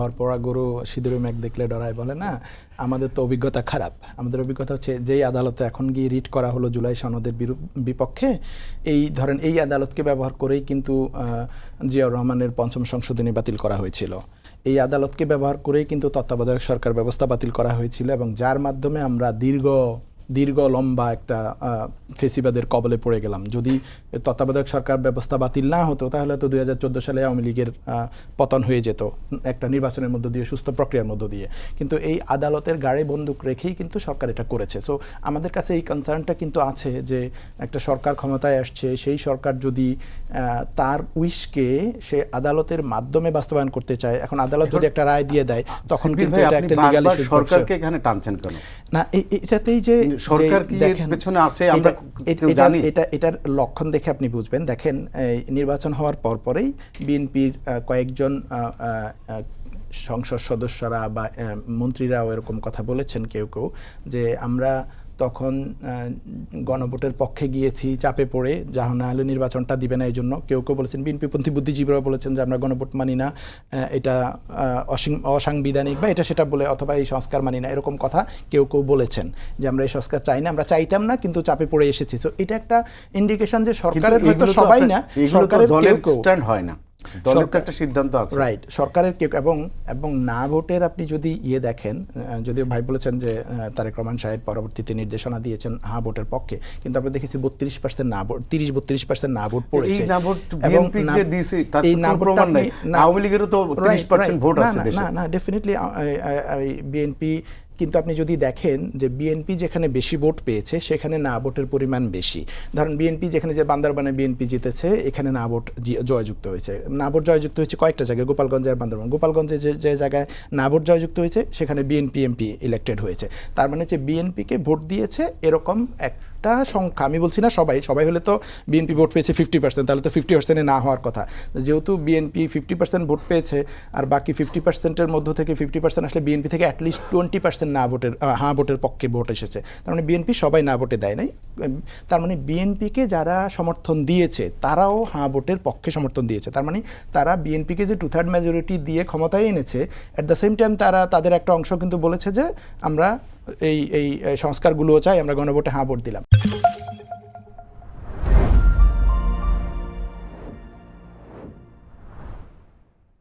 ঘর পড়া গরু সিঁদুরে মেঘ দেখলে ডরায় বলে না, আমাদের তো অভিজ্ঞতা খারাপ। আমাদের অভিজ্ঞতা হচ্ছে যেই আদালতে এখন গিয়ে রিট করা হলো জুলাই সনদের বিপক্ষে, এই ধরেন এই আদালতকে ব্যবহার করেই কিন্তু জিয়াউর রহমানের ৫ম সংশোধনী বাতিল করা হয়েছিল। এই আদালতকে ব্যবহার করেই কিন্তু তত্ত্বাবধায়ক সরকার ব্যবস্থা বাতিল করা হয়েছিল, এবং যার মাধ্যমে আমরা দীর্ঘ লম্বা একটা ফেসিবাদের কবলে পড়ে গেলাম। যদি তত্ত্বাবধায়ক সরকার ব্যবস্থা বাতিল না হতো তাহলে তো ২০১৪ সালে আওয়ামী লীগের পতন হয়ে যেত একটা নির্বাচনের মধ্য দিয়ে, সুস্থ প্রক্রিয়ার মধ্য দিয়ে। কিন্তু এই আদালতের গাড়ে বন্দুক রেখেই কিন্তু সরকার এটা করেছে। সো আমাদের কাছে এই কনসার্নটা কিন্তু আছে যে একটা সরকার ক্ষমতায় আসছে, সেই সরকার যদি তার উইশকে সে আদালতের মাধ্যমে বাস্তবায়ন করতে চায়, এখন আদালত যদি একটা রায় দিয়ে দেয় তখন কিন্তু এটা একটা লিগ্যাল ইস্যু। সরকারকে এখানে টানছেন কেন? না, এটাতেই যে সরকার কি এর পেছনে আছে আমরা কেউ জানি? এটার লক্ষণ দেখে আপনি বুঝবেন। দেখেন, নির্বাচন হওয়ার পরপরেই বিএনপির কয়েকজন সংসদ সদস্যরা বা মন্ত্রীরাও এরকম কথা বলেছেন কেউ যে আমরা তখন গণভোটের পক্ষে গিয়েছি চাপে পড়ে, যা না হলে নির্বাচনটা দিবে না। এই জন্য কেউ বলেছেন, বিএনপিপন্থী বুদ্ধিজীবীরাও বলেছেন যে আমরা গণভোট মানি না, এটা অসাংবিধানিক বা এটা সেটা বলে, অথবা এই সংস্কার মানি না, এরকম কথা কেউ বলেছেন যে আমরা এই সংস্কার চাই না, আমরা চাইতাম না কিন্তু চাপে পড়ে এসেছি। তো এটা একটা ইন্ডিকেশন যে সরকারের হয়তো সবাই না, সরকারের কেউ স্ট্যান্ড হয় না, দলের তো একটা সিদ্ধান্ত আছে, রাইট? সরকারের কেউ এবং না ভোটের আপনি যদি দেখেন, যদিও ভাই বলেছেন যে তারেক রহমান সাহেব পরবর্তীতে নির্দেশনা দিয়েছেন হ্যাঁ ভোটের পক্ষে, কিন্তু আমরা দেখেছি 32% না ভোট, 30-32% না ভোট পড়েছে। এবং এই না ভোট প্রমাণ নাই, আওয়ামী লীগেরও তো 30% ভোট আছে দেশে। না, ডেফিনেটলি বিএনপি, কিন্তু আপনি যদি দেখেন যে বিএনপি যেখানে বেশি ভোট পেয়েছে সেখানে না ভোটের পরিমাণ বেশি। ধরেন বিএনপি যেখানে, যে বান্দরবানে বিএনপি জিতেছে, এখানে না ভোট জয়যুক্ত হয়েছে। না ভোট জয়যুক্ত হয়েছে কয়েকটা জায়গায়, গোপালগঞ্জ আর বান্দরবান। গোপালগঞ্জে যে জায়গায় না ভোট জয়যুক্ত হয়েছে সেখানে বিএনপি এমপি ইলেক্টেড হয়েছে। তার মানে হচ্ছে বিএনপিকে ভোট দিয়েছে এরকম একটা সংখ্যা। আমি বলছি না সবাই হলে তো বিএনপি ভোট পেয়েছে 50%, তাহলে তো 50% না হওয়ার কথা। যেহেতু বিএনপি 50% ভোট পেয়েছে আর বাকি 50%-এর মধ্য থেকে 50% আসলে বিএনপি থেকে অ্যাটলিস্ট 20% না ভোটের হ্যাঁ ভোটের পক্ষে ভোট এসেছে। তার মানে বিএনপি সবাই না ভোটে দেয় নাই। তার মানে বিএনপিকে যারা সমর্থন দিয়েছে তারাও হ্যাঁ ভোটের পক্ষে সমর্থন দিয়েছে। তার মানে তারা বিএনপিকে যে 2/3 মেজরিটি দিয়ে ক্ষমতায় এনেছে, অ্যাট দ্য সেম টাইম তাদের একটা অংশ কিন্তু বলেছে যে আমরা এই সংস্কারগুলোও চাই, আমরা গণভোটে হ্যাঁ ভোট দিলাম।